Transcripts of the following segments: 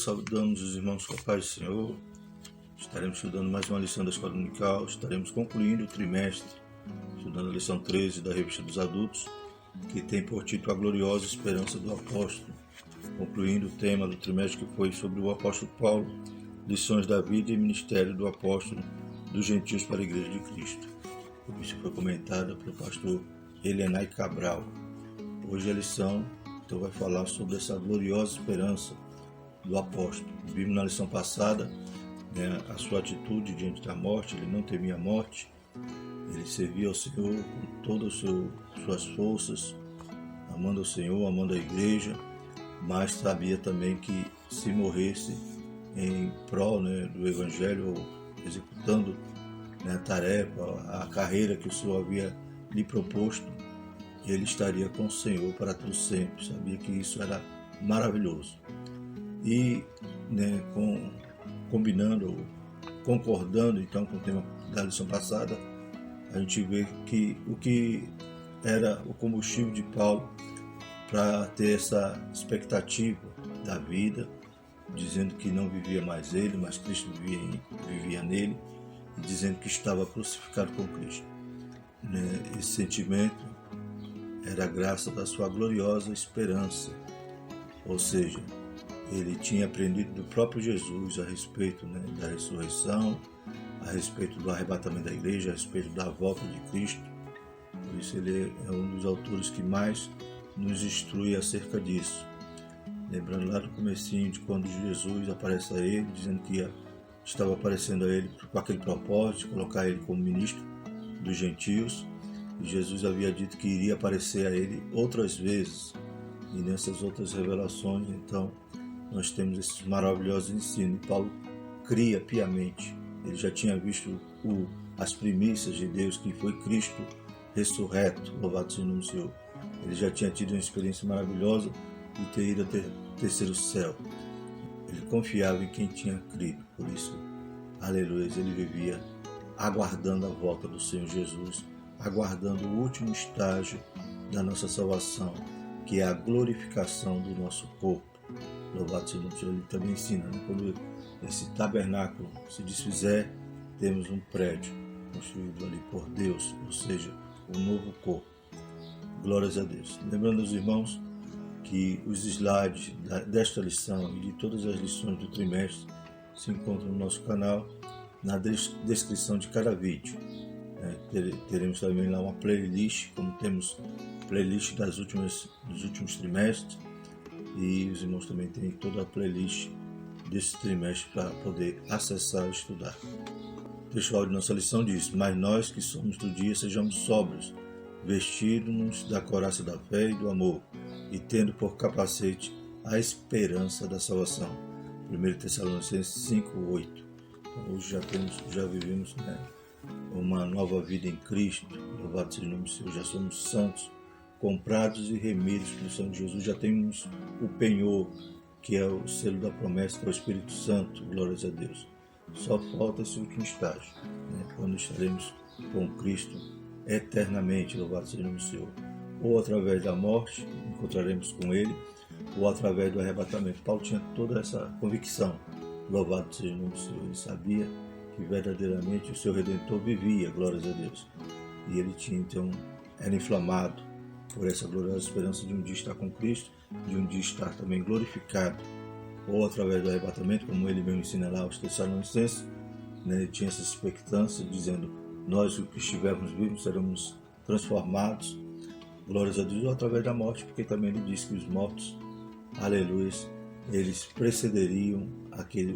saudamos os irmãos com a paz do Senhor. Estaremos estudando mais uma lição da Escola Dominical. Estaremos concluindo o trimestre, estudando a lição 13 da Revista dos Adultos, que tem por título A Gloriosa Esperança do Apóstolo, concluindo o tema do trimestre que foi sobre o apóstolo Paulo, lições da vida e ministério do apóstolo dos gentios para a Igreja de Cristo. Isso foi comentada pelo pastor Elenay Cabral. Hoje a lição então vai falar sobre essa gloriosa esperança do apóstolo. Vimos na lição passada a sua atitude diante da morte. Ele não temia a morte, ele servia ao Senhor com todas as suas forças, amando ao Senhor, amando a igreja, mas sabia também que se morresse em prol do Evangelho, executando a tarefa, a carreira que o Senhor havia lhe proposto, ele estaria com o Senhor para todo sempre. Sabia que isso era maravilhoso. E concordando então com o tema da lição passada, a gente vê que o que era o combustível de Paulo para ter essa expectativa da vida, dizendo que não vivia mais ele, mas Cristo vivia nele, e dizendo que estava crucificado com Cristo. Esse sentimento era graça da sua gloriosa esperança, ou seja, ele tinha aprendido do próprio Jesus a respeito da ressurreição, a respeito do arrebatamento da igreja, a respeito da volta de Cristo. Por isso ele é um dos autores que mais nos instrui acerca disso. Lembrando lá do comecinho de quando Jesus aparece a ele, dizendo que estava aparecendo a ele com aquele propósito de colocar ele como ministro dos gentios, e Jesus havia dito que iria aparecer a ele outras vezes, e nessas outras revelações então nós temos esses maravilhosos ensinos. E Paulo cria piamente. Ele já tinha visto as primícias de Deus, que foi Cristo ressurreto, louvado seja o nome do Senhor. Ele já tinha tido uma experiência maravilhosa de ter ido até o terceiro céu. Ele confiava em quem tinha crido, por isso, aleluia, ele vivia aguardando a volta do Senhor Jesus, aguardando o último estágio da nossa salvação, que é a glorificação do nosso corpo. Louvado seja o nome do Senhor. Ele também ensina, quando esse tabernáculo se desfizer, temos um prédio construído ali por Deus, ou seja, um novo corpo. Glórias a Deus. Lembrando aos irmãos que os slides desta lição e de todas as lições do trimestre se encontram no nosso canal, na descrição de cada vídeo. Teremos também lá uma playlist, como temos playlist dos últimos trimestres, e os irmãos também têm toda a playlist desse trimestre para poder acessar e estudar. O textual de nossa lição diz: mas nós que somos do dia sejamos sóbrios, vestidos-nos da couraça da fé e do amor, e tendo por capacete a esperança da salvação. 1 Tessalonicenses 5:8. Então, hoje já vivemos uma nova vida em Cristo. Louvado seja o nome do Senhor. Já somos santos, comprados e remidos pelo sangue de Jesus. Já temos o penhor, que é o selo da promessa, que é o Espírito Santo. Glórias a Deus. Só falta esse último estágio, quando estaremos com Cristo eternamente. Louvado seja o nome do Senhor. Ou através da morte, encontraremos com Ele, ou através do arrebatamento. Paulo tinha toda essa convicção. Louvado seja o nome do Senhor. Ele sabia que verdadeiramente o seu Redentor vivia, glórias a Deus. E ele era inflamado por essa gloriosa esperança de um dia estar com Cristo, de um dia estar também glorificado, ou através do arrebatamento, como ele mesmo ensina lá aos Tessalonicenses. Ele tinha essa expectância, dizendo: nós, os que estivermos vivos, seremos transformados, glórias a Deus, ou através da morte, porque também ele disse que os mortos, aleluia, eles precederiam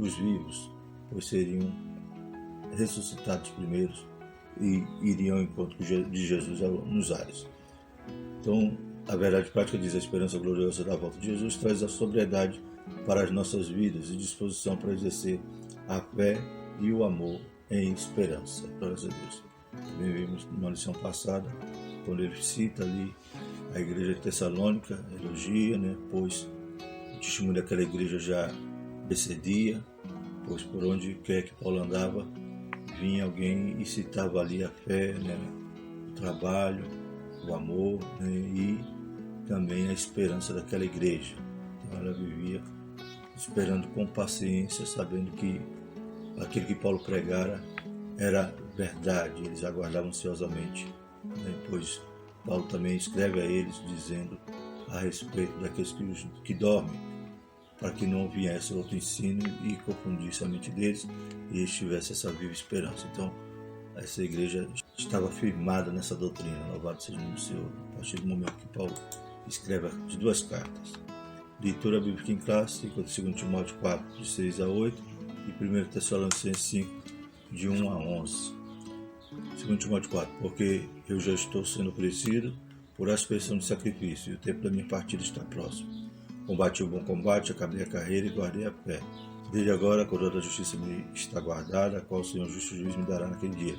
os vivos, pois seriam ressuscitados primeiros e iriam ao encontro de Jesus nos ares. Então, a verdade prática diz: a esperança gloriosa da volta de Jesus traz a sobriedade para as nossas vidas e disposição para exercer a fé e o amor em esperança. Glórias a Deus. Também vimos numa lição passada, quando ele cita ali a igreja de Tessalônica, elogia, pois o testemunho daquela igreja já precedia, pois por onde quer que Paulo andava, vinha alguém e citava ali a fé, o trabalho, o amor, e também a esperança daquela igreja. Então ela vivia esperando com paciência, sabendo que aquilo que Paulo pregara era verdade. Eles aguardavam ansiosamente, pois Paulo também escreve a eles dizendo a respeito daqueles que dormem, para que não viesse outro ensino e confundisse a mente deles e eles tivessem essa viva esperança. Então, essa igreja estava firmada nessa doutrina, louvado seja o nome do Senhor, a partir do momento que Paulo escreve as 2 cartas. Leitura bíblica em classe, 2 Timóteo 4, de 6 a 8, e 1 Tessalonicenses 5, de 1 a 11. 2 Timóteo 4, porque eu já estou sendo oferecido por aspersão de sacrifício, e o tempo da minha partida está próximo. Combati o bom combate, acabei a carreira e guardei a fé. Desde agora a coroa da justiça me está guardada, a qual o Senhor justo juiz me dará naquele dia,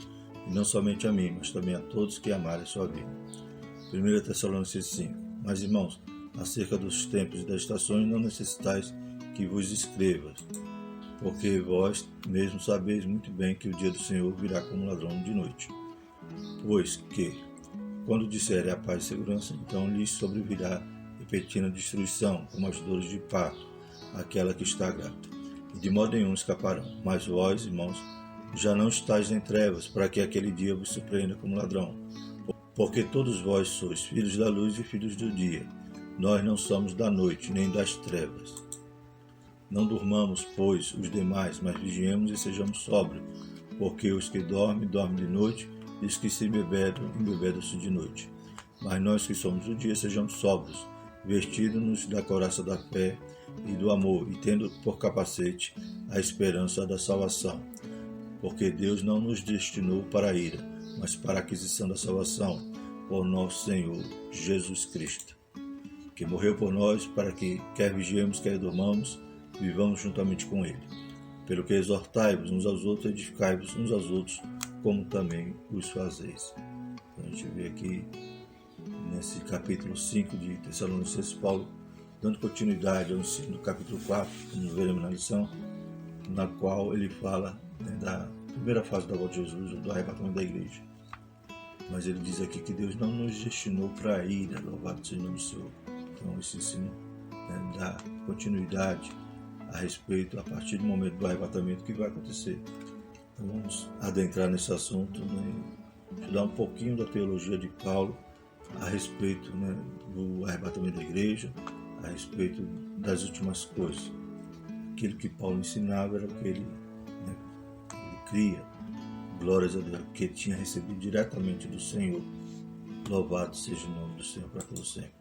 e não somente a mim, mas também a todos que amarem a sua vida. 1 Tessalonicenses 5. Mas, irmãos, acerca dos tempos e das estações não necessitais que vos escreva, porque vós mesmos sabeis muito bem que o dia do Senhor virá como ladrão de noite. Pois que, quando disserem a paz e segurança, então lhes sobrevirá repentina destruição, como as dores de parto, aquela que está grávida, e de modo nenhum escaparão. Mas vós, irmãos, já não estáis em trevas, para que aquele dia vos surpreenda como ladrão. Porque todos vós sois filhos da luz e filhos do dia. Nós não somos da noite, nem das trevas. Não durmamos, pois, os demais, mas vigiemos e sejamos sóbrios, porque os que dormem, dormem de noite, e os que se embebedam-se de noite. Mas nós que somos do dia, sejamos sóbrios, vestidos-nos da couraça da fé e do amor, e tendo por capacete a esperança da salvação. Porque Deus não nos destinou para a ira, mas para a aquisição da salvação, por nosso Senhor Jesus Cristo, que morreu por nós, para que, quer vigiemos, quer dormamos, vivamos juntamente com Ele. Pelo que exortai-vos uns aos outros, edificai-vos uns aos outros, como também os fazeis. Então, a gente vê aqui, nesse capítulo 5 de Tessalonicenses, Paulo dando continuidade ao ensino do capítulo 4, como veremos na lição, na qual ele fala da primeira fase da volta de Jesus, do arrebatamento da igreja. Mas ele diz aqui que Deus não nos destinou para a ira, louvado seja o nome do Senhor. Então esse ensino dá continuidade a respeito, a partir do momento do arrebatamento, que vai acontecer. Então vamos adentrar nesse assunto, estudar um pouquinho da teologia de Paulo a respeito do arrebatamento da igreja, a respeito das últimas coisas. Aquilo que Paulo ensinava era o que ele cria, glórias a Deus, que ele tinha recebido diretamente do Senhor. Louvado seja o nome do Senhor para todo sempre.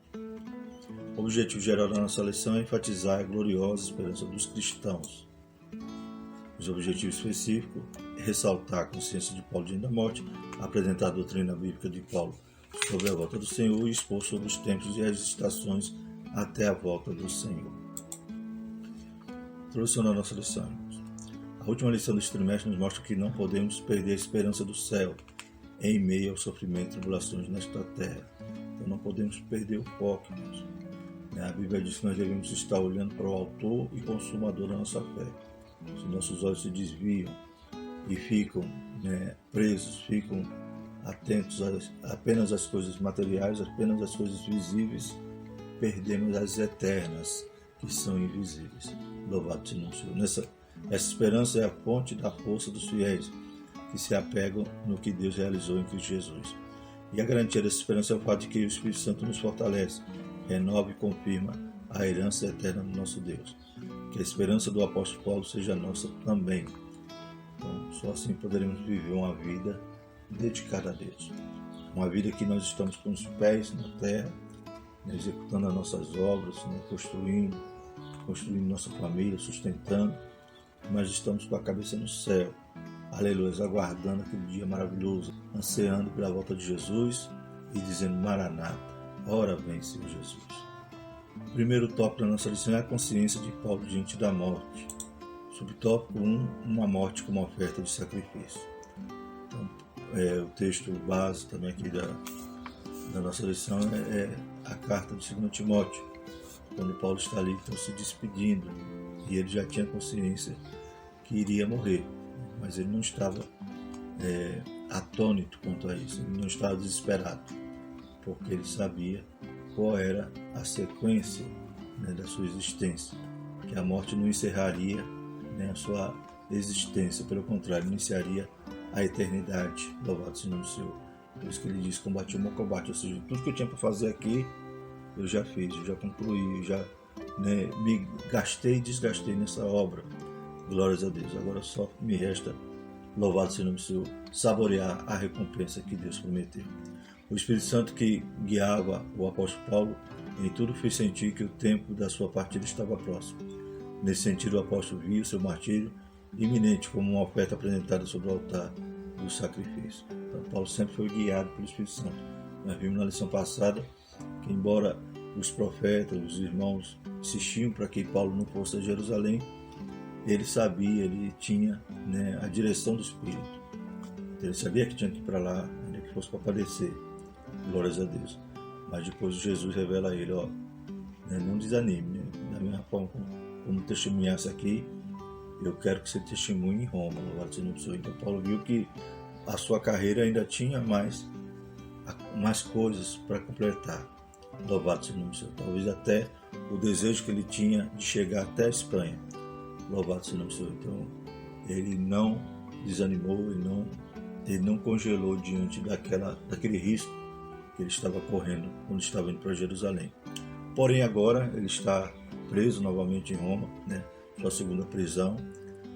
O objetivo geral da nossa lição é enfatizar a gloriosa esperança dos cristãos. Os objetivos específicos é ressaltar a consciência de Paulo diante da morte, apresentar a doutrina bíblica de Paulo sobre a volta do Senhor e expor sobre os tempos e as estações até a volta do Senhor. Introdução da nossa lição. A última lição deste trimestre nos mostra que não podemos perder a esperança do céu em meio ao sofrimento e tribulações nesta terra. Então não podemos perder o foco, irmãos. A Bíblia diz que nós devemos estar olhando para o autor e consumador da nossa fé. Se nossos olhos se desviam e ficam presos, ficam atentos apenas às coisas materiais, apenas às coisas visíveis, perdemos as eternas, que são invisíveis. Louvado seja o Senhor. Essa esperança é a fonte da força dos fiéis, que se apegam no que Deus realizou em Cristo Jesus. E a garantia dessa esperança é o fato de que o Espírito Santo nos fortalece, renova e confirma a herança eterna do nosso Deus. Que a esperança do apóstolo Paulo seja nossa também. Então, só assim poderemos viver uma vida dedicada a Deus. Uma vida que nós estamos com os pés na terra, executando as nossas obras, construindo nossa família, sustentando, mas estamos com a cabeça no céu. Aleluia, aguardando aquele dia maravilhoso, ansiando pela volta de Jesus e dizendo: Maranata, ora vem, Senhor Jesus. O primeiro tópico da nossa lição é a consciência de Paulo diante da morte. Subtópico 1, uma morte como oferta de sacrifício. Então, o texto base também aqui da nossa lição é a carta de 2 Timóteo, quando Paulo está ali se despedindo, e ele já tinha consciência que iria morrer, mas ele não estava atônito quanto a isso, ele não estava desesperado, porque ele sabia qual era a sequência da sua existência. que a morte não encerraria, né, a sua existência, pelo contrário, iniciaria a eternidade. Louvado seja o nome do Senhor. Por isso que ele diz: combati o bom combate, ou seja, tudo que eu tinha para fazer aqui, eu já fiz, eu já concluí, eu já, né, me gastei e desgastei nessa obra. Glórias a Deus. Agora só me resta, louvado seja o nome do Senhor, saborear a recompensa que Deus prometeu. O Espírito Santo que guiava o apóstolo Paulo em tudo fez sentir que o tempo da sua partida estava próximo. Nesse sentido, o apóstolo viu seu martírio iminente como uma oferta apresentada sobre o altar do sacrifício. Então, Paulo sempre foi guiado pelo Espírito Santo. Nós vimos na lição passada que, embora os profetas, os irmãos insistiam para que Paulo não fosse a Jerusalém, ele sabia, ele tinha, né, a direção do Espírito. Ele sabia que tinha que ir para lá, ainda que fosse para padecer. Glórias a Deus. Mas depois Jesus revela a ele: ó, né, não desanime, né? Da mesma forma como testemunhasse aqui, eu quero que você testemunhe em Roma. Louvado seja o nome do Senhor. Então Paulo viu que a sua carreira ainda tinha mais coisas para completar. Louvado seja o nome do Senhor. Talvez até o desejo que ele tinha de chegar até a Espanha. Louvado seja o nome do Senhor. Então ele não desanimou, ele não congelou diante daquele risco que ele estava correndo quando estava indo para Jerusalém. Porém agora ele está preso novamente em Roma, né? Sua segunda prisão,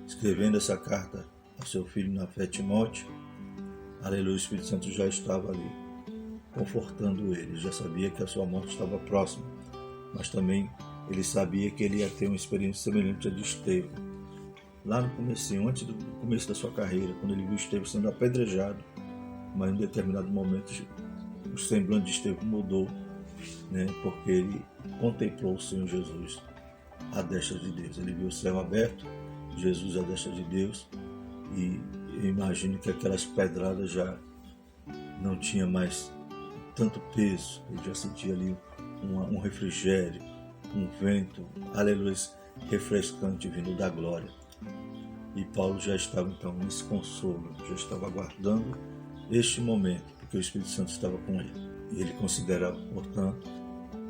escrevendo essa carta ao seu filho na fé, Timóteo. Aleluia, o Espírito Santo já estava ali confortando ele, já sabia que a sua morte estava próxima, mas também ele sabia que ele ia ter uma experiência semelhante à de Estevão. Lá no começo, antes do começo da sua carreira, quando ele viu Estevão sendo apedrejado, mas em um determinado momento o semblante de Estevão mudou, né, porque ele contemplou o Senhor Jesus à destra de Deus. Ele viu o céu aberto, Jesus à destra de Deus, e eu imagino que aquelas pedradas já não tinham mais tanto peso. Ele já sentia ali um refrigério, um vento, aleluia, refrescante vindo da glória. E Paulo já estava então nesse consolo, já estava aguardando este momento, porque o Espírito Santo estava com ele. E ele considerava, portanto,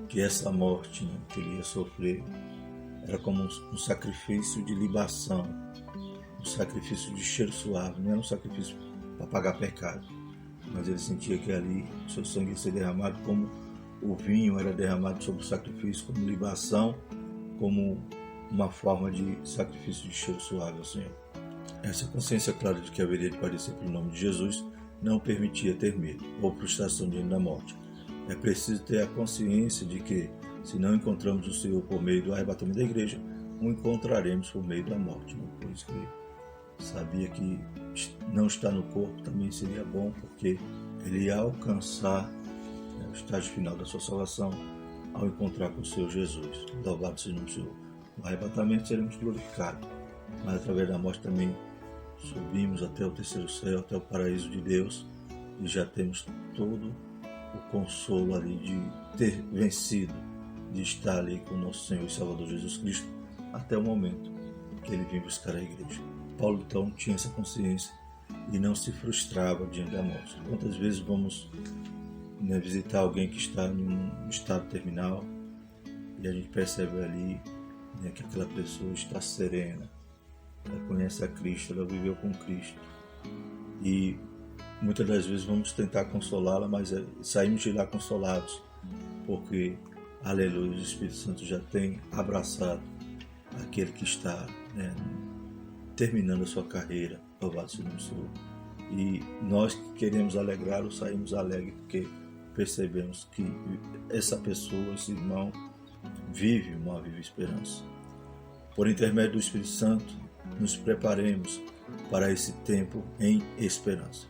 que essa morte, né, que ele ia sofrer era como um sacrifício de libação, um sacrifício de cheiro suave. Não era um sacrifício para pagar pecado, mas ele sentia que ali o seu sangue ia ser derramado como o vinho era derramado sobre o sacrifício, como libação, como uma forma de sacrifício de cheiro suave ao Senhor. Essa consciência clara de que haveria de padecer pelo nome de Jesus não permitia ter medo ou frustração diante da morte. É preciso ter a consciência de que, se não encontramos o Senhor por meio do arrebatamento da igreja, o encontraremos por meio da morte. Por isso que sabia que não estar no corpo também seria bom, porque ele ia alcançar, né, o estágio final da sua salvação ao encontrar com o Senhor Jesus. Louvado seja o nome do Senhor. No arrebatamento seremos glorificados, mas através da morte também subimos até o terceiro céu, até o paraíso de Deus, e já temos todo o consolo ali de ter vencido, de estar ali com o nosso Senhor e Salvador Jesus Cristo até o momento que ele vinha buscar a igreja. Paulo então tinha essa consciência e não se frustrava diante da morte. Quantas vezes vamos, né, visitar alguém que está em um estado terminal e a gente percebe ali, né, que aquela pessoa está serena, ela conhece a Cristo, ela viveu com Cristo, e muitas das vezes vamos tentar consolá-la, mas saímos de lá consolados, porque, aleluia, o Espírito Santo já tem abraçado aquele que está, né, terminando a sua carreira. Louvado seja o nome do Senhor. E nós que queremos alegrá-lo, saímos alegres, porque percebemos que essa pessoa, esse irmão, vive uma viva esperança. Por intermédio do Espírito Santo, nos preparemos para esse tempo em esperança.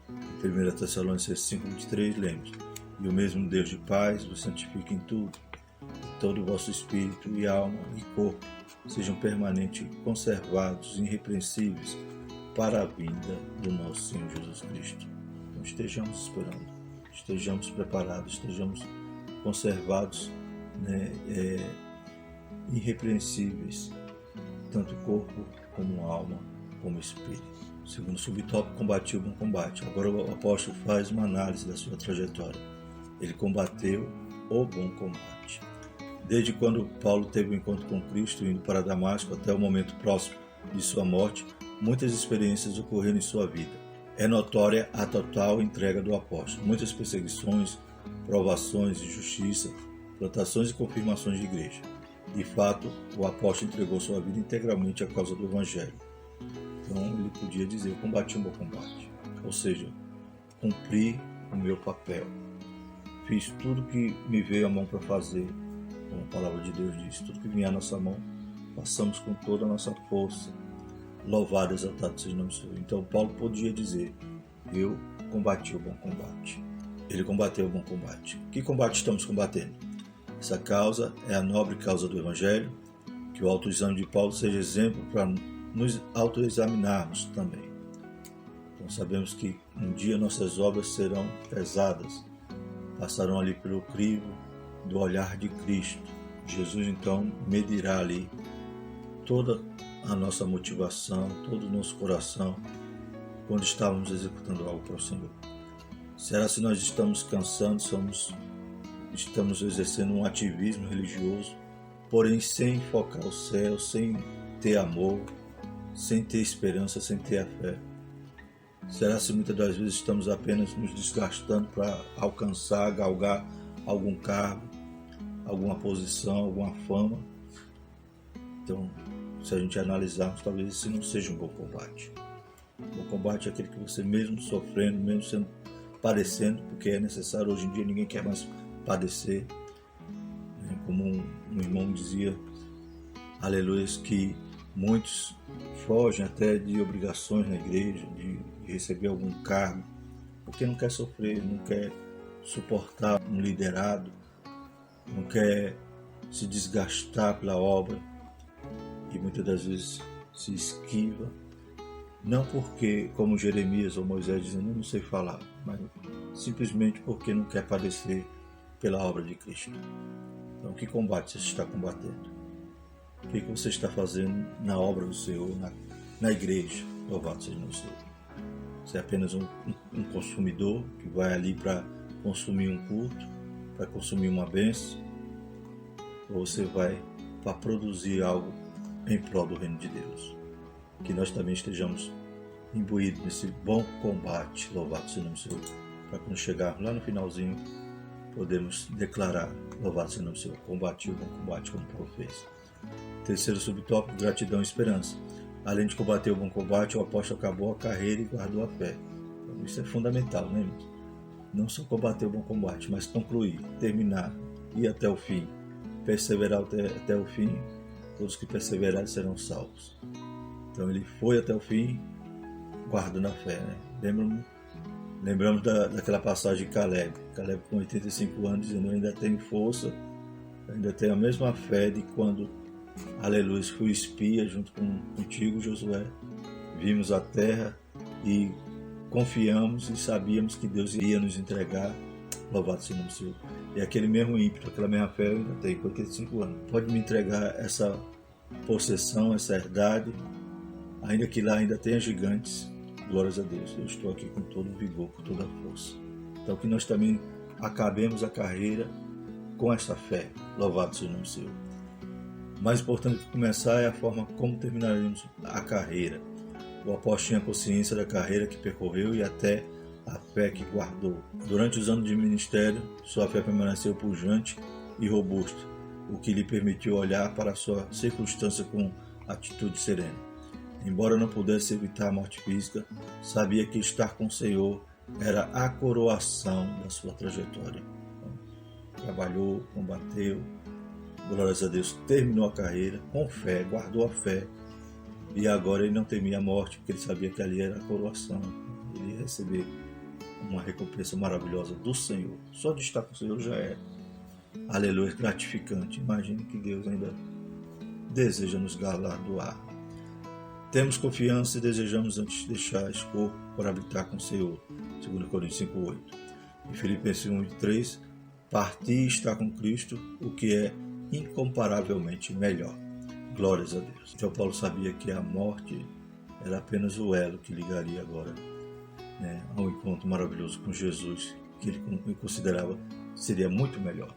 Em 1 Tessalonicenses 5:23, lemos: e o mesmo Deus de paz vos santifique em tudo, e todo o vosso espírito e alma e corpo sejam permanentemente conservados, irrepreensíveis, para a vinda do nosso Senhor Jesus Cristo. Então estejamos esperando, estejamos preparados, estejamos conservados, né, irrepreensíveis, tanto corpo como alma, como espírito. Segundo subtópico, combati o bom combate. Agora o apóstolo faz uma análise da sua trajetória. Ele combateu o bom combate. Desde quando Paulo teve um encontro com Cristo, indo para Damasco até o momento próximo de sua morte, muitas experiências ocorreram em sua vida. É notória a total entrega do apóstolo. Muitas perseguições, provações, injustiça, plantações e confirmações de igreja. De fato, o apóstolo entregou sua vida integralmente à causa do Evangelho. Então ele podia dizer: combati um bom combate. Ou seja, cumpri o meu papel. Fiz tudo que me veio à mão para fazer. Como a palavra de Deus diz, tudo que vinha à nossa mão, passamos com toda a nossa força. Louvado, exaltado seja o nome do Senhor. Então Paulo podia dizer: eu combati o bom combate. Ele combateu o bom combate. Que combate estamos combatendo? Essa causa é a nobre causa do Evangelho. Que o autoexame de Paulo seja exemplo para nos autoexaminarmos também. Então sabemos que um dia nossas obras serão pesadas, passarão ali pelo crivo do olhar de Cristo. Jesus então medirá ali toda a nossa motivação, todo o nosso coração, quando estávamos executando algo para o Senhor. Será se nós estamos cansando, estamos exercendo um ativismo religioso, porém sem focar o céu, sem ter amor, sem ter esperança, sem ter a fé? Será se muitas das vezes estamos apenas nos desgastando para alcançar, galgar algum cargo, alguma posição, alguma fama? Então, se a gente analisarmos, talvez esse não seja um bom combate. O bom combate é aquele que você, mesmo sofrendo, mesmo sendo padecendo, porque é necessário, hoje em dia ninguém quer mais padecer. Como um irmão dizia, aleluia, que muitos fogem até de obrigações na igreja, de receber algum cargo, porque não quer sofrer, não quer suportar um liderado, não quer se desgastar pela obra, e muitas das vezes se esquiva, não porque, como Jeremias ou Moisés dizendo, eu não sei falar, mas simplesmente porque não quer padecer pela obra de Cristo. Então, que combate você está combatendo? O que você está fazendo na obra do Senhor, na igreja? Louvado seja o Senhor. Você é apenas um consumidor que vai ali para consumir um culto, para consumir uma bênção, ou você vai para produzir algo em prol do reino de Deus? Que nós também estejamos imbuídos nesse bom combate, louvado seja o nome do Senhor, para quando chegarmos lá no finalzinho, podemos declarar, louvado seja o nome do Senhor, combati o bom combate como Paulo fez. Terceiro subtópico, gratidão e esperança. Além de combater o bom combate, o apóstolo acabou a carreira e guardou a fé. Então, isso é fundamental, né, irmãos? Não só combater o bom combate, mas concluir, terminar, ir até o fim, perseverar até o fim. Todos que perseverarem serão salvos. Então ele foi até o fim, guardando a fé. Né? Lembramos daquela passagem de Caleb. Caleb com 85 anos, dizendo: eu ainda tenho força, ainda tenho a mesma fé de quando, aleluia, fui espia junto contigo, Josué. Vimos a terra e confiamos e sabíamos que Deus iria nos entregar. Louvado seja o nome do Senhor. E aquele mesmo ímpeto, aquela mesma fé eu ainda tenho, com 85 anos. Pode me entregar essa possessão, essa herdade, ainda que lá ainda tenha gigantes. Glórias a Deus. Eu estou aqui com todo o vigor, com toda a força. Então que nós também acabemos a carreira com essa fé. Louvado seja o nome do Senhor. O mais importante que começar é a forma como terminaremos a carreira. O apóstolo tinha consciência da carreira que percorreu e até a fé que guardou. Durante os anos de ministério, sua fé permaneceu pujante e robusta, o que lhe permitiu olhar para a sua circunstância com atitude serena. Embora não pudesse evitar a morte física, sabia que estar com o Senhor era a coroação da sua trajetória. Então, trabalhou, combateu, glórias a Deus, terminou a carreira com fé, guardou a fé, e agora ele não temia a morte, porque ele sabia que ali era a coroação. Ele ia receber uma recompensa maravilhosa do Senhor. Só de estar com o Senhor já é, aleluia, gratificante. Imagine que Deus ainda deseja nos galardoar. Temos confiança e desejamos antes deixar esse corpo para habitar com o Senhor. 2 Coríntios 5:8. Em Filipenses 1:3, partir e estar com Cristo, o que é incomparavelmente melhor. Glórias a Deus. Então Paulo sabia que a morte era apenas o elo que ligaria agora, né, ao encontro maravilhoso com Jesus, que ele considerava seria muito melhor.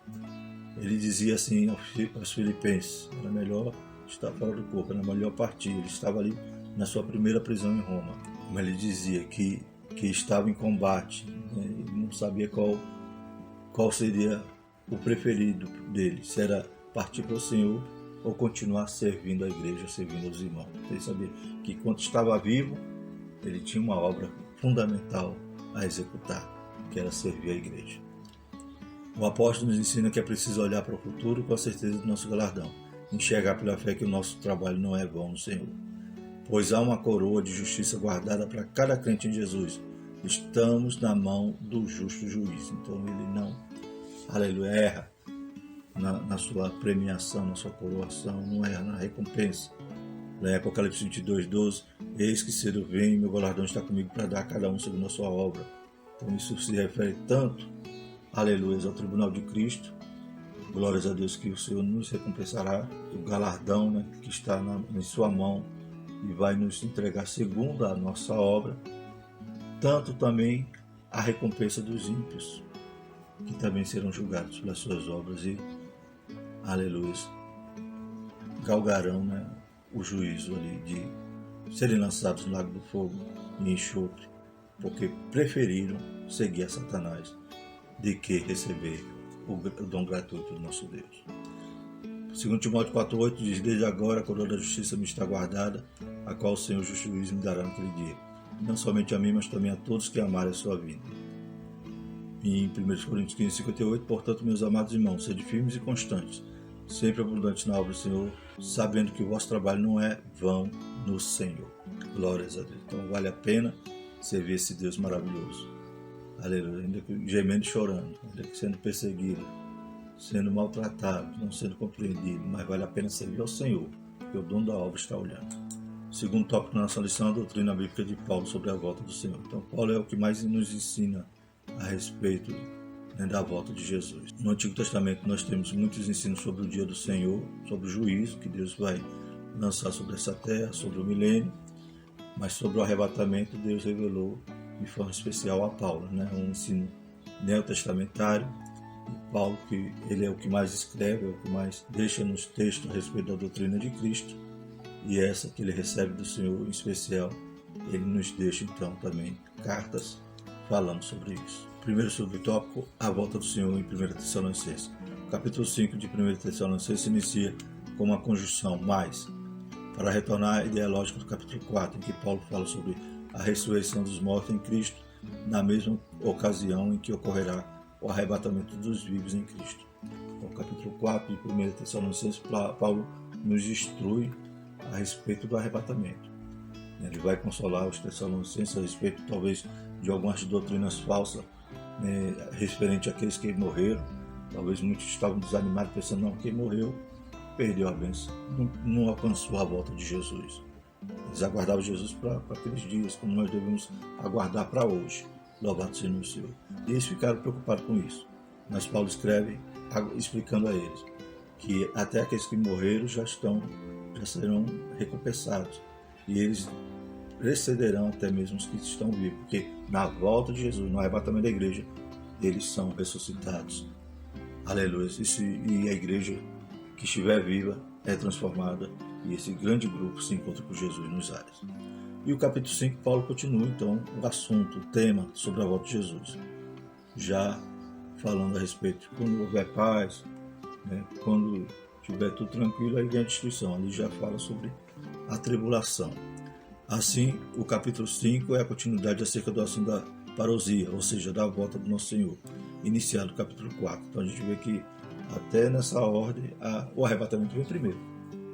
ele dizia assim aos filipenses: era melhor estar fora do corpo, era melhor partir. Ele estava ali na sua primeira prisão em Roma. Como ele dizia que estava em combate, né? Ele não sabia qual seria o preferido dele, se era partir para o Senhor ou continuar servindo a igreja, servindo aos irmãos. Ele sabia que enquanto estava vivo, ele tinha uma obra fundamental a executar, que era servir a igreja. O apóstolo nos ensina que é preciso olhar para o futuro com a certeza do nosso galardão, enxergar pela fé que o nosso trabalho não é vão no Senhor. Pois há uma coroa de justiça guardada para cada crente em Jesus. Estamos na mão do justo juiz. Então ele não, aleluia, erra na sua premiação, na sua coroação, não erra na recompensa. Em Apocalipse 22:12, eis que cedo vem, meu galardão está comigo para dar a cada um segundo a sua obra. Então isso se refere tanto, aleluia, ao tribunal de Cristo. Glórias a Deus que o Senhor nos recompensará, o galardão, né, que está em sua mão e vai nos entregar segundo a nossa obra, tanto também a recompensa dos ímpios, que também serão julgados pelas suas obras e, aleluia, galgarão, né, o juízo ali de serem lançados no lago do fogo e enxofre, porque preferiram seguir a Satanás de que receber o dom gratuito do nosso Deus. 2 Timóteo 4,8 diz: desde agora a coroa da justiça me está guardada, a qual o Senhor justo juiz me dará naquele dia, não somente a mim, mas também a todos que amarem a sua vida. Em 1 Coríntios 15:58, portanto, meus amados irmãos, sede firmes e constantes, sempre abundantes na obra do Senhor, sabendo que o vosso trabalho não é vão no Senhor. Glórias a Deus. Então vale a pena servir esse Deus maravilhoso. Aleluia. Ainda que gemendo e chorando, ainda que sendo perseguido, sendo maltratado, não sendo compreendido, mas vale a pena servir ao Senhor, porque o dono da obra está olhando. O segundo tópico da nossa lição é a doutrina bíblica de Paulo sobre a volta do Senhor. Então Paulo é o que mais nos ensina a respeito, né, da volta de Jesus. No Antigo Testamento nós temos muitos ensinos sobre o dia do Senhor, sobre o juízo que Deus vai lançar sobre essa terra, sobre o milênio, mas sobre o arrebatamento Deus revelou de forma especial a Paulo, né, um ensino neotestamentário. E Paulo, que ele é o que mais escreve, é o que mais deixa nos textos a respeito da doutrina de Cristo, e essa que ele recebe do Senhor em especial, ele nos deixa então também cartas falando sobre isso. Primeiro subtópico, a volta do Senhor em 1 Tessalonicenses. O capítulo 5 de 1 Tessalonicenses inicia com uma conjunção mais, para retornar à ideia lógica do capítulo 4, em que Paulo fala sobre a ressurreição dos mortos em Cristo, na mesma ocasião em que ocorrerá o arrebatamento dos vivos em Cristo. No capítulo 4 de 1 Tessalonicenses, Paulo nos instrui a respeito do arrebatamento. Ele vai consolar os Tessalonicenses a respeito, talvez, de algumas doutrinas falsas, né, referente àqueles que morreram. Talvez muitos estavam desanimados, pensando: não, quem morreu perdeu a bênção, não alcançou a volta de Jesus. Eles aguardavam Jesus para aqueles dias, como nós devemos aguardar para hoje. Louvado seja o Senhor. E eles ficaram preocupados com isso. Mas Paulo escreve explicando a eles que até aqueles que morreram já serão recompensados. E eles precederão até mesmo os que estão vivos, porque na volta de Jesus, no arrebatamento da igreja, eles são ressuscitados. Aleluia. E a igreja que estiver viva é transformada, e esse grande grupo se encontra com Jesus nos ares. E o capítulo 5, Paulo continua então o assunto, o tema sobre a volta de Jesus, já falando a respeito de quando houver paz, né, quando estiver tudo tranquilo, aí vem a destruição. Ali já fala sobre a tribulação. Assim, o capítulo 5 é a continuidade acerca do assunto da parousia, ou seja, da volta do nosso Senhor, iniciado no capítulo 4. Então a gente vê que até nessa ordem o arrebatamento vem primeiro,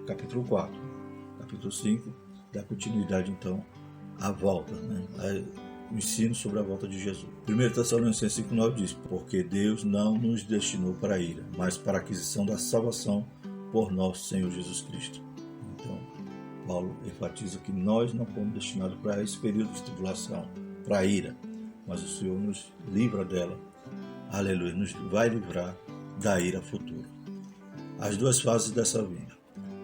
capítulo 4. Capítulo 5 dá continuidade então à volta, né, o ensino sobre a volta de Jesus. 1 Tessalonicenses 5,9 diz: porque Deus não nos destinou para a ira, mas para a aquisição da salvação por nosso Senhor Jesus Cristo. Então, Paulo enfatiza que nós não fomos destinados para esse período de tribulação, para a ira, mas o Senhor nos livra dela. Aleluia, nos vai livrar da ira futura. As duas fases dessa vinda.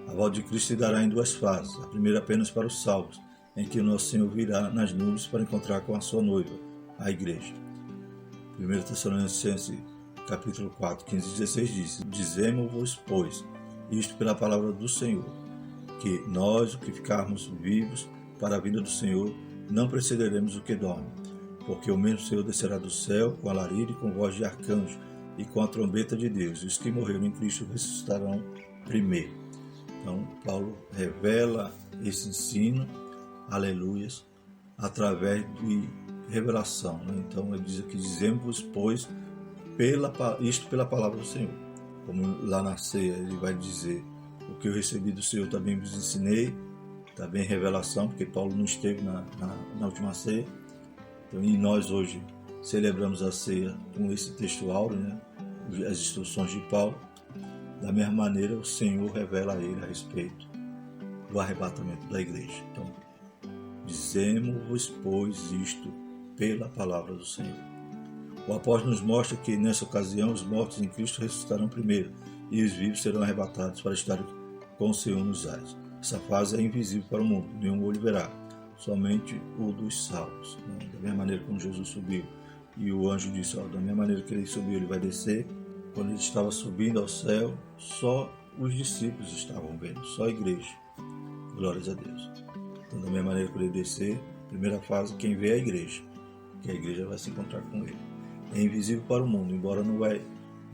A volta de Cristo se dará em duas fases. A primeira apenas para os salvos, em que o nosso Senhor virá nas nuvens para encontrar com a sua noiva, a igreja. 1 Tessalonicenses capítulo 4, 15 e 16 diz: Dizemos-vos, pois, isto pela palavra do Senhor, que nós, o que ficarmos vivos para a vinda do Senhor, não precederemos o que dorme, porque o mesmo Senhor descerá do céu com alarido e com voz de arcanjo e com a trombeta de Deus, e os que morreram em Cristo ressuscitarão primeiro. Então, Paulo revela esse ensino, aleluias, através de revelação. Né? Então, ele diz aqui: dizemos, pois, isto pela palavra do Senhor. Como lá na ceia ele vai dizer: o que eu recebi do Senhor também vos ensinei, também revelação, porque Paulo não esteve na última ceia. Então, e nós hoje celebramos a ceia com esse texto áureo, né? As instruções de Paulo. Da mesma maneira, o Senhor revela a ele a respeito do arrebatamento da igreja. Então, dizemos-vos, pois, isto pela palavra do Senhor. O apóstolo nos mostra que, nessa ocasião, os mortos em Cristo ressuscitarão primeiro e os vivos serão arrebatados para estar com o Senhor nos ares. Essa fase é invisível para o mundo, nenhum olho verá, somente o dos salvos. Da mesma maneira como Jesus subiu, e o anjo disse: da mesma maneira que ele subiu, ele vai descer. Quando ele estava subindo ao céu, só os discípulos estavam vendo, só a igreja. Glórias a Deus. Então, da mesma maneira que ele descer, primeira fase, quem vê é a igreja, que a igreja vai se encontrar com ele. É invisível para o mundo, embora não vai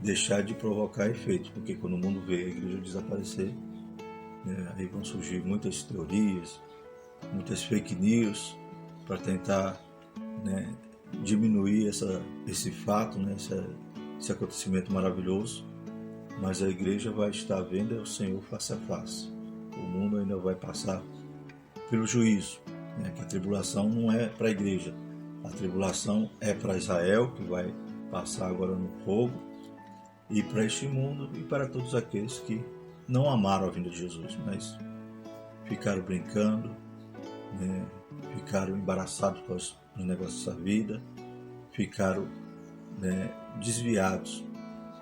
deixar de provocar efeitos, porque quando o mundo vê a igreja desaparecer, né, aí vão surgir muitas teorias, muitas fake news, para tentar, né, diminuir esse fato, né, esse acontecimento maravilhoso. Mas a igreja vai estar vendo o Senhor face a face. O mundo ainda vai passar pelo juízo, né, que a tribulação não é para a igreja, a tribulação é para Israel, que vai passar agora no fogo, e para este mundo e para todos aqueles que não amaram a vinda de Jesus, mas ficaram brincando, né, ficaram embaraçados com os negócios dessa vida, ficaram, né, desviados,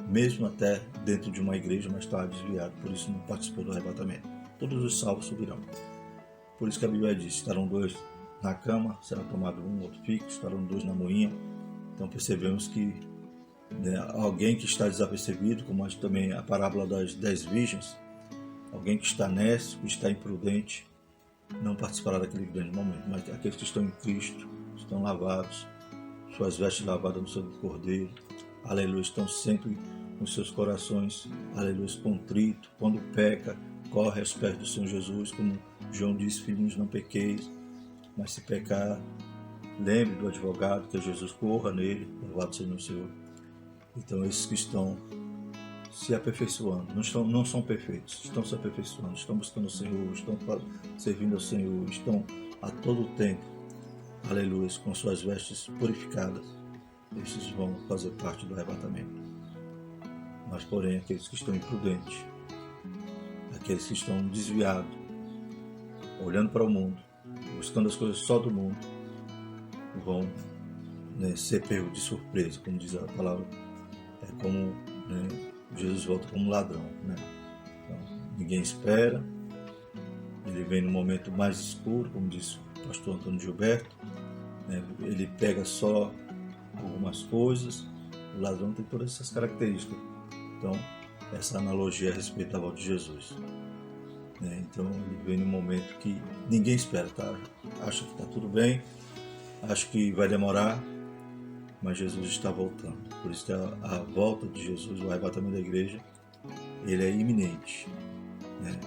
mesmo até dentro de uma igreja, mas estava desviado, por isso não participou do arrebatamento. Todos os salvos subirão. Por isso que a Bíblia diz: estarão dois na cama, será tomado um, outro fica, estarão dois na moinha. Então percebemos que, né, alguém que está desapercebido, como também a parábola das 10 virgens, alguém que está nécio, que está imprudente, não participará daquele grande momento. Mas aqueles que estão em Cristo, estão lavados, suas vestes lavadas no sangue do Cordeiro, aleluia, estão sempre com seus corações, aleluia, contrito. Quando peca, corre aos pés do Senhor Jesus, como João disse: filhinhos, não pequeis, mas se pecar, lembre do advogado, que é Jesus, corra nele, louvado seja o Senhor. Então, esses que estão se aperfeiçoando, não são perfeitos, estão se aperfeiçoando, estão buscando o Senhor, estão servindo ao Senhor, estão a todo o tempo, aleluia, com suas vestes purificadas, esses vão fazer parte do arrebatamento. Mas, porém, aqueles que estão imprudentes, aqueles que estão desviados, olhando para o mundo, buscando as coisas só do mundo, vão, né, ser pegos de surpresa, como diz a palavra. É como, né, Jesus volta como ladrão, né? Então, ninguém espera, ele vem no momento mais escuro, como disse o pastor Antônio Gilberto, né? Ele pega só algumas coisas. O ladrão tem todas essas características. Então, essa analogia a respeito da volta de Jesus, né? Então, ele vem no momento que ninguém espera, tá? Acha que está tudo bem, acha que vai demorar, mas Jesus está voltando. Por isso que a volta de Jesus, o arrebatamento da igreja, ele é iminente, né?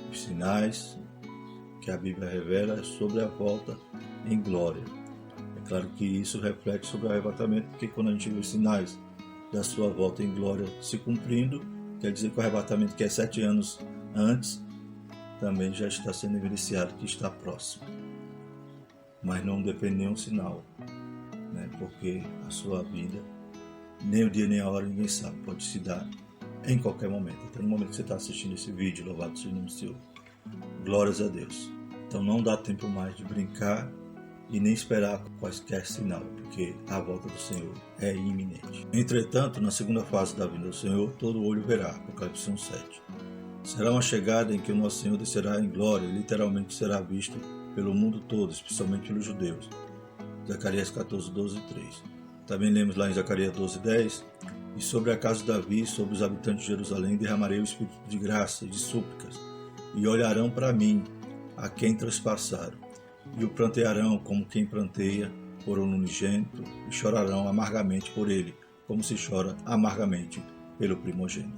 Os sinais que a Bíblia revela é sobre a volta em glória. É claro que isso reflete sobre o arrebatamento, porque quando a gente vê os sinais da sua volta em glória se cumprindo, quer dizer que o arrebatamento, que é 7 anos antes, também já está sendo evidenciado que está próximo. Mas não depende de nenhum sinal, né? Porque a sua vida, nem o dia nem a hora ninguém sabe, pode se dar em qualquer momento. Até no momento que você está assistindo esse vídeo, louvado seja o nome do Senhor. Glórias a Deus. Então não dá tempo mais de brincar e nem esperar quaisquer sinal, porque a volta do Senhor é iminente. Entretanto, na segunda fase da vinda do Senhor, todo olho verá, Apocalipse 1:7. Será uma chegada em que o nosso Senhor descerá em glória e literalmente será visto pelo mundo todo, especialmente pelos judeus. Zacarias 14:12 e 3. Também lemos lá em Zacarias 12:10 E sobre a casa de Davi, sobre os habitantes de Jerusalém, derramarei o espírito de graça e de súplicas, e olharão para mim, a quem trespassaram, e o prantearão como quem pranteia por um unigênito, e chorarão amargamente por ele, como se chora amargamente pelo primogênito.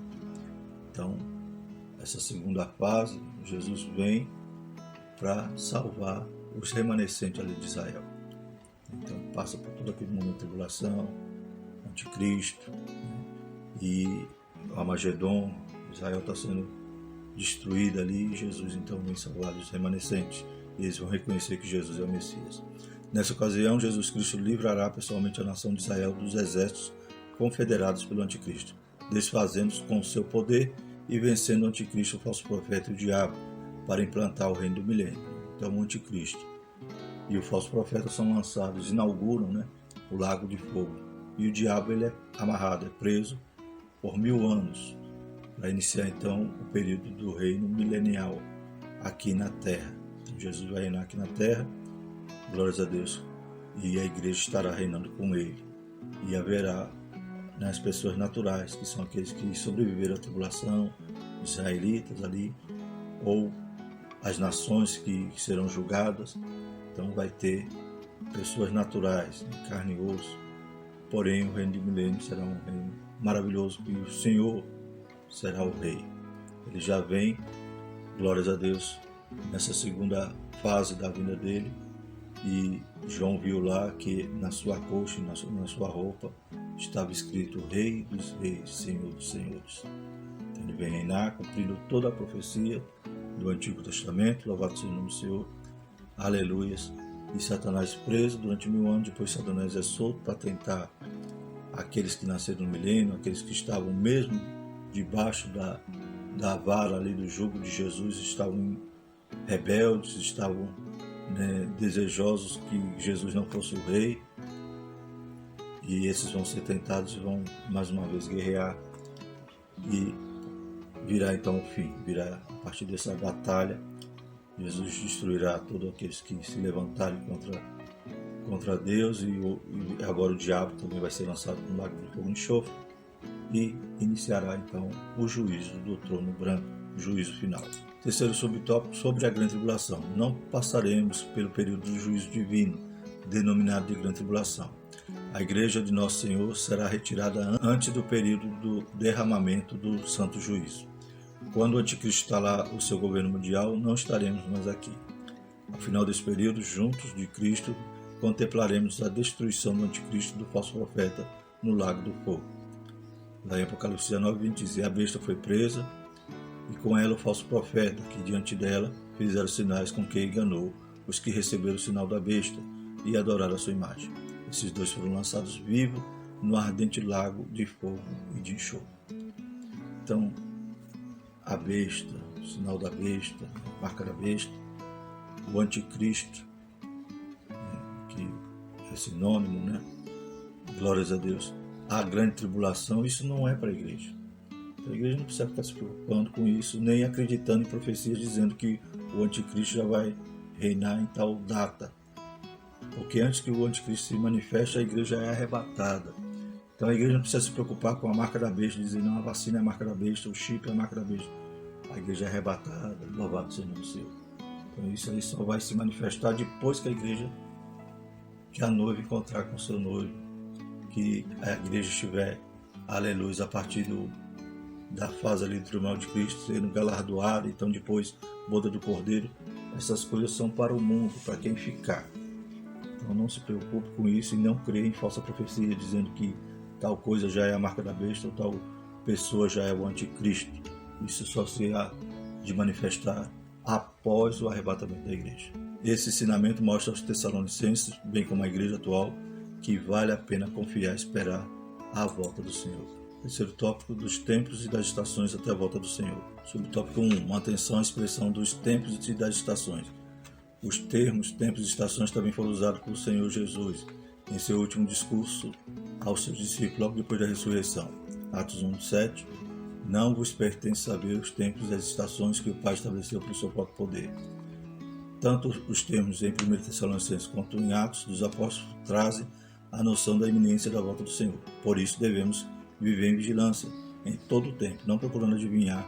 Então, essa segunda fase, Jesus vem para salvar os remanescentes ali de Israel. Então, passa por todo aquele momento de tribulação, anticristo, e o Armagedon. Israel está sendo destruída ali, e Jesus então vem salvar os remanescentes, e eles vão reconhecer que Jesus é o Messias. Nessa ocasião, Jesus Cristo livrará pessoalmente a nação de Israel dos exércitos confederados pelo anticristo, desfazendo-os com o seu poder e vencendo o anticristo, o falso profeta e o diabo, para implantar o reino do milênio. Então, o anticristo e o falso profeta são lançados, inauguram, o lago de fogo. E o diabo ele é amarrado, é preso por 1000 anos, para iniciar então o período do reino milenial aqui na terra. Então, Jesus vai reinar aqui na terra, glórias a Deus, e a igreja estará reinando com ele. E haverá as pessoas naturais, que são aqueles que sobreviveram à tribulação, israelitas ali, ou as nações que serão julgadas. Então vai ter pessoas naturais, em carne e osso, porém o reino de milênio será um reino maravilhoso, e o Senhor será o rei. Ele já vem, glórias a Deus, nessa segunda fase da vinda dele, e João viu lá que na sua coxa, na sua roupa, estava escrito Rei dos Reis, Senhor dos Senhores. Então, ele vem reinar, cumprindo toda a profecia do Antigo Testamento. Louvado seja o nome do Senhor. Aleluias. E Satanás preso durante 1000 anos. Depois Satanás é solto para tentar aqueles que nasceram no milênio, aqueles que estavam mesmo debaixo da vara ali do jugo de Jesus, estavam rebeldes, estavam desejosos que Jesus não fosse o rei. E esses vão ser tentados e vão mais uma vez guerrear, e virá então o fim. Virá a partir dessa batalha, Jesus destruirá todos aqueles que se levantarem contra Deus, e agora o diabo também vai ser lançado no lago de fogo e enxofre, e iniciará então o juízo do trono branco, o juízo final. Terceiro subtópico, sobre a grande tribulação. Não passaremos pelo período do juízo divino, denominado de grande tribulação. A igreja de Nosso Senhor será retirada antes do período do derramamento do santo juízo. Quando o anticristo instalar o seu governo mundial, não estaremos mais aqui. Ao final desse período, juntos de Cristo, contemplaremos a destruição do anticristo e do falso profeta no lago do fogo. Lá em Apocalipse 19:20 diz: "E a besta foi presa, e com ela o falso profeta, que diante dela fizeram sinais com que enganou os que receberam o sinal da besta e adoraram a sua imagem. Esses dois foram lançados vivos no ardente lago de fogo e de enxofre." Então, a besta, o sinal da besta, a marca da besta, o anticristo, que é sinônimo, glórias a Deus, a grande tribulação, isso não é para a igreja. A igreja não precisa ficar se preocupando com isso, nem acreditando em profecias dizendo que o anticristo já vai reinar em tal data. Porque antes que o anticristo se manifeste, a igreja é arrebatada. Então a igreja não precisa se preocupar com a marca da besta, dizer não, a vacina é a marca da besta, o chip é a marca da besta. A igreja é arrebatada, louvado seja o nome do Senhor. Então isso aí só vai se manifestar depois que a noiva encontrar com o seu noivo, que a igreja estiver, aleluia, a partir da fase ali do tribunal de Cristo, sendo galardoada, então depois boda do Cordeiro. Essas coisas são para o mundo, para quem ficar. Então não se preocupe com isso e não creia em falsa profecia dizendo que tal coisa já é a marca da besta ou tal pessoa já é o anticristo. Isso só se há de manifestar após o arrebatamento da igreja. Esse ensinamento mostra aos Tessalonicenses, bem como a igreja atual, que vale a pena confiar e esperar a volta do Senhor. Terceiro tópico, dos tempos e das estações até a volta do Senhor. Subtópico 1, manutenção e expressão dos tempos e das estações. Os termos, tempos e estações também foram usados pelo Senhor Jesus em seu último discurso aos seus discípulos, logo depois da ressurreição. Atos 1:7. Não vos pertence saber os tempos e as estações que o Pai estabeleceu pelo seu próprio poder. Tanto os termos em 1 Tessalonicenses quanto em Atos dos Apóstolos trazem a noção da iminência da volta do Senhor. Por isso devemos viver em vigilância em todo o tempo, não procurando adivinhar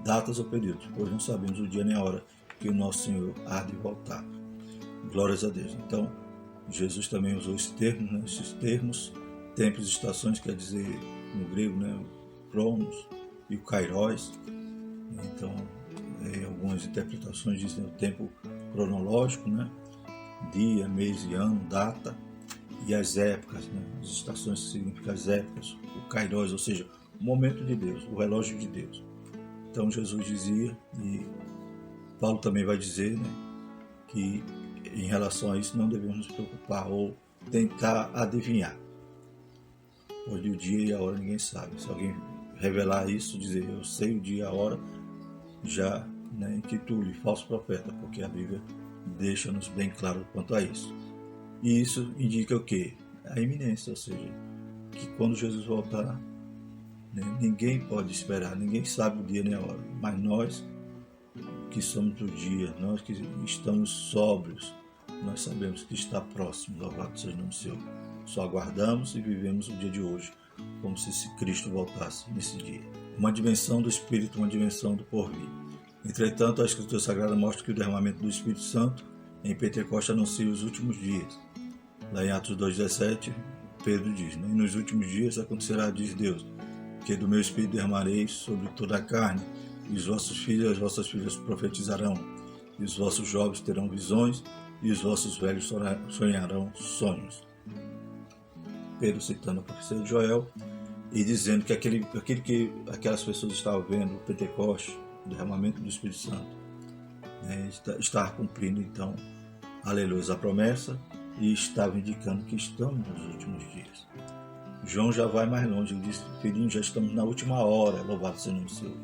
datas ou períodos, pois não sabemos o dia nem a hora que o nosso Senhor há de voltar. Glórias a Deus. Então, Jesus também usou esses termos, tempos e estações, quer dizer, no grego, o Cronos e o Kairos. Então, algumas interpretações dizem o tempo cronológico, dia, mês e ano, data, e as épocas, as estações significam as épocas, o Kairos, ou seja, o momento de Deus, o relógio de Deus. Então Jesus dizia, e Paulo também vai dizer, que em relação a isso não devemos nos preocupar ou tentar adivinhar, pois o dia e a hora ninguém sabe. Se alguém revelar isso, dizer eu sei o dia e a hora, já intitule falso profeta, porque a Bíblia deixa-nos bem claro quanto a isso. E isso indica o quê? A iminência, ou seja, que quando Jesus voltar, ninguém pode esperar, ninguém sabe o dia nem a hora, mas nós que somos do dia, nós que estamos sóbrios, nós sabemos que está próximo, louvado seja o nome do Senhor. Só aguardamos e vivemos o dia de hoje, como se Cristo voltasse nesse dia. Uma dimensão do Espírito, uma dimensão do porvir. Entretanto, a Escritura Sagrada mostra que o derramamento do Espírito Santo em Pentecostes anuncia os últimos dias. Lá em Atos 2,17, Pedro diz, e nos últimos dias acontecerá, diz Deus, que do meu Espírito derramarei sobre toda a carne, e os vossos filhos e as vossas filhas profetizarão, e os vossos jovens terão visões, e os vossos velhos sonharão sonhos. Pedro citando a profecia de Joel, e dizendo que aquelas pessoas estavam vendo o Pentecostes, o derramamento do Espírito Santo, estava cumprindo então, aleluia, a promessa, e estava indicando que estamos nos últimos dias. João já vai mais longe, ele diz, filhinho, já estamos na última hora, louvado seja o nome do Senhor.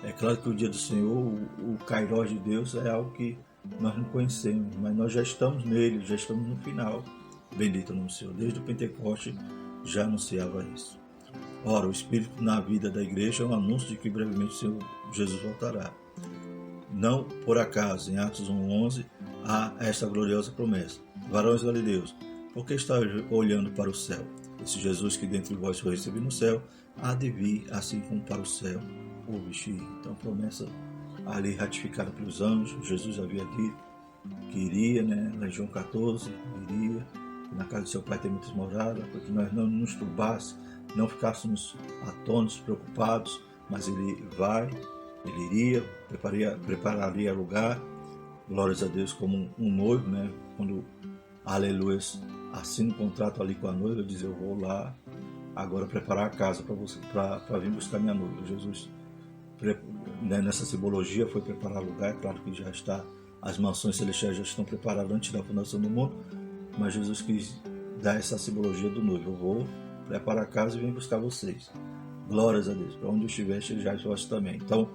É claro que o dia do Senhor, o Kairos de Deus é algo que nós não conhecemos, mas nós já estamos nele, já estamos no final. Bendito o nome do Senhor. Desde o Pentecoste já anunciava isso. Ora, o Espírito na vida da igreja é um anúncio de que brevemente o Senhor Jesus voltará. Não por acaso, em Atos 1:11, há esta gloriosa promessa. Varões galileus, por que está olhando para o céu? Esse Jesus que dentre vós foi recebido no céu, há de vir, assim como para o céu o vestir. Então, a promessa ali ratificada pelos anjos, Jesus havia dito que iria, lá em João 14, iria, na casa do seu pai tem muitas moradas, para que nós não nos turbasse, não ficássemos atônitos, preocupados, mas ele iria, prepararia lugar, glórias a Deus, como um noivo, quando, aleluia, assina um contrato ali com a noiva, diz, eu vou lá agora preparar a casa para vir buscar minha noiva. Jesus, nessa simbologia, foi preparar lugar. É claro que já está, as mansões celestiais já estão preparadas antes da fundação do mundo, mas Jesus quis dar essa simbologia do noivo. Eu vou preparar a casa e venho buscar vocês. Glórias a Deus. Para onde eu estiver, já vós também. Então,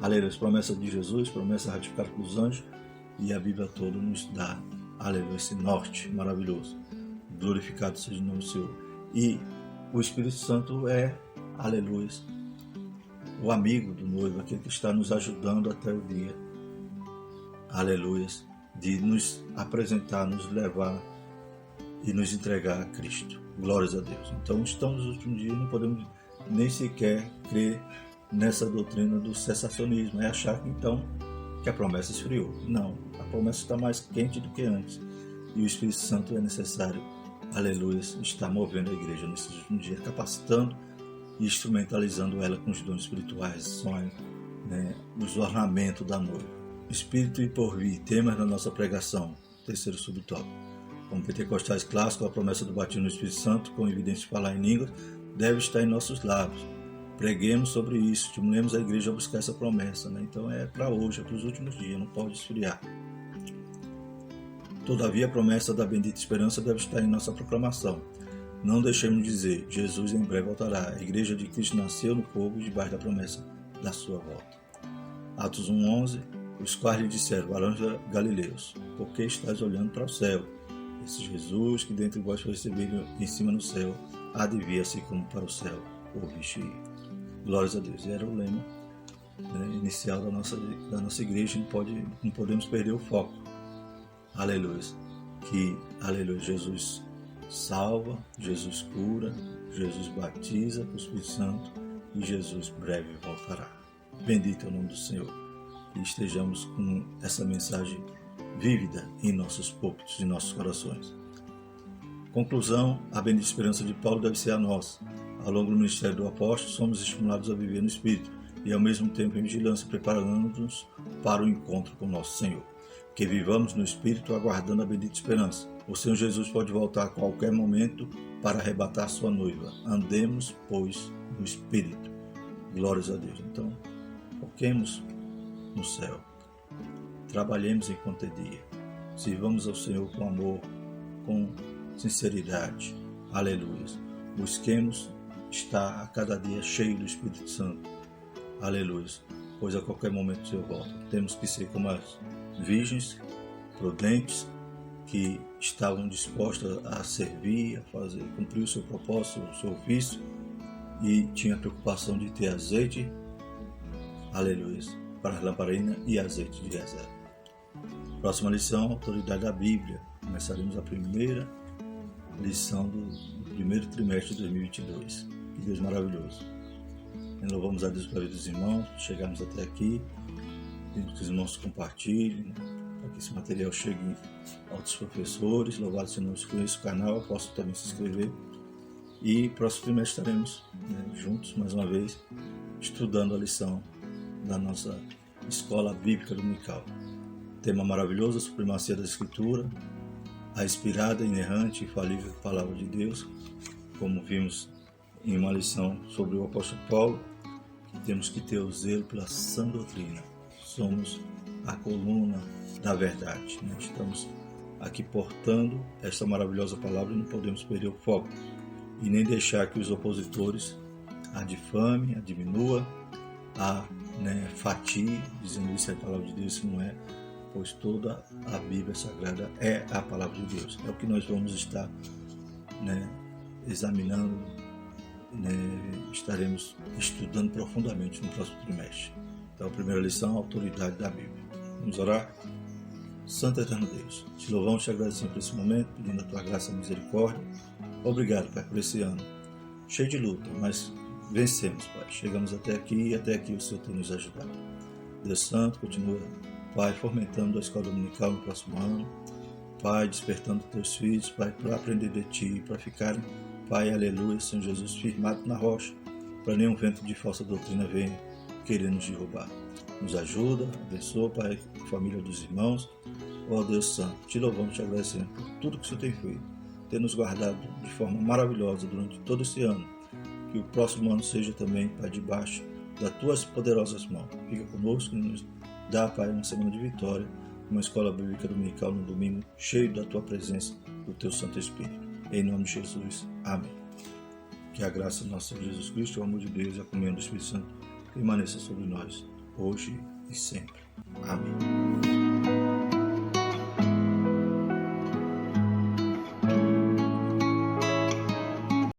aleluia, as promessas de Jesus, promessas ratificadas pelos anjos, e a Bíblia toda nos dá, aleluia, esse norte maravilhoso. Glorificado seja o nome do Senhor. E o Espírito Santo é, aleluia, o amigo do noivo, aquele que está nos ajudando até o dia, aleluia, de nos apresentar, nos levar e nos entregar a Cristo. Glórias a Deus. Então, estamos nos últimos dias, não podemos nem sequer crer nessa doutrina do cessacionismo, é achar que então que a promessa esfriou. Não, a promessa está mais quente do que antes, e o Espírito Santo é necessário, aleluia, está movendo a igreja nesses últimos dias, capacitando e instrumentalizando ela com os dons espirituais, sonhos, os ornamentos da noiva. Espírito e porvir, temas da nossa pregação, terceiro subtópico. Como pentecostais clássicos, a promessa do batismo no Espírito Santo, com evidência de falar em línguas, deve estar em nossos lábios. Preguemos sobre isso, estimulemos a igreja a buscar essa promessa. Então é para hoje, é para os últimos dias, não pode esfriar. Todavia, a promessa da bendita esperança deve estar em nossa proclamação. Não deixemos de dizer, Jesus em breve voltará. A igreja de Cristo nasceu no fogo debaixo da promessa da sua volta. Atos 1:11, os quais lhe disseram, varões galileus, por que estás olhando para o céu? Esse Jesus que dentre vós foi recebido em cima no céu, há de vir assim como para o céu o vestir. Glórias a Deus. E era o lema inicial da nossa igreja, não podemos perder o foco. Aleluia. Que, aleluia, Jesus salva, Jesus cura, Jesus batiza com o Espírito Santo e Jesus breve voltará. Bendito é o nome do Senhor. Que estejamos com essa mensagem vívida em nossos púlpitos, em nossos corações. Conclusão, a bendita esperança de Paulo deve ser a nossa. Ao longo do ministério do apóstolo, somos estimulados a viver no Espírito e ao mesmo tempo em vigilância, preparando-nos para o encontro com nosso Senhor. Que vivamos no Espírito aguardando a bendita esperança. O Senhor Jesus pode voltar a qualquer momento para arrebatar sua noiva. Andemos, pois, no Espírito. Glórias a Deus. Então, foquemos no céu. Trabalhemos enquanto é dia. Sirvamos ao Senhor com amor, com sinceridade. Aleluia. Busquemos estar a cada dia cheio do Espírito Santo. Aleluia. Pois a qualquer momento o Senhor volta. Temos que ser como as virgens prudentes que estavam dispostas a servir, a fazer, cumprir o seu propósito, o seu ofício, e tinha a preocupação de ter azeite, aleluia, para a lamparina e azeite de reserva. Próxima lição, autoridade da Bíblia. Começaremos a primeira lição do primeiro trimestre de 2022. Que Deus maravilhoso. Louvamos a Deus pela vida dos irmãos, chegamos até aqui. Pedimos que os irmãos compartilhem, para que esse material chegue a outros professores. Louvado se não se conhece o canal, posso também se inscrever. E próximo trimestre estaremos juntos, mais uma vez, estudando a lição da nossa Escola Bíblica Dominical. Tema maravilhoso, a supremacia da Escritura, a inspirada, inerrante e infalível Palavra de Deus, como vimos em uma lição sobre o apóstolo Paulo, que temos que ter o zelo pela sã doutrina. Somos a coluna da verdade. Estamos aqui portando esta maravilhosa palavra e não podemos perder o foco e nem deixar que os opositores a difamem, a diminua, a fatie, dizendo isso é a palavra de Deus, isso não é, pois toda a Bíblia Sagrada é a palavra de Deus. É o que nós vamos estar examinando, estaremos estudando profundamente no próximo trimestre. Então, a primeira lição, a autoridade da Bíblia. Vamos orar? Santo Eterno Deus, te louvamos e te agradecemos por esse momento, pedindo a tua graça e misericórdia. Obrigado, Pai, por esse ano cheio de luta, mas vencemos, Pai. Chegamos até aqui e até aqui o Senhor tem nos ajudado. Deus Santo, continua, Pai, fomentando a escola dominical no próximo ano. Pai, despertando teus filhos, Pai, para aprender de Ti, para ficarem, Pai, aleluia, Senhor Jesus, firmado na rocha, para nenhum vento de falsa doutrina venha querer nos derrubar. Nos ajuda, abençoa, Pai, a família dos irmãos. Ó Deus Santo, te louvamos e te agradecemos por tudo que o Senhor tem feito, ter nos guardado de forma maravilhosa durante todo esse ano. Que o próximo ano seja também, Pai, debaixo das tuas poderosas mãos. Fica conosco e nos dá, Pai, uma semana de vitória, uma escola bíblica dominical no domingo, cheio da tua presença, do teu Santo Espírito. Em nome de Jesus. Amém. Que a graça do nosso Senhor Jesus Cristo, o amor de Deus e a comunhão do Espírito Santo permaneça sobre nós, hoje e sempre. Amém.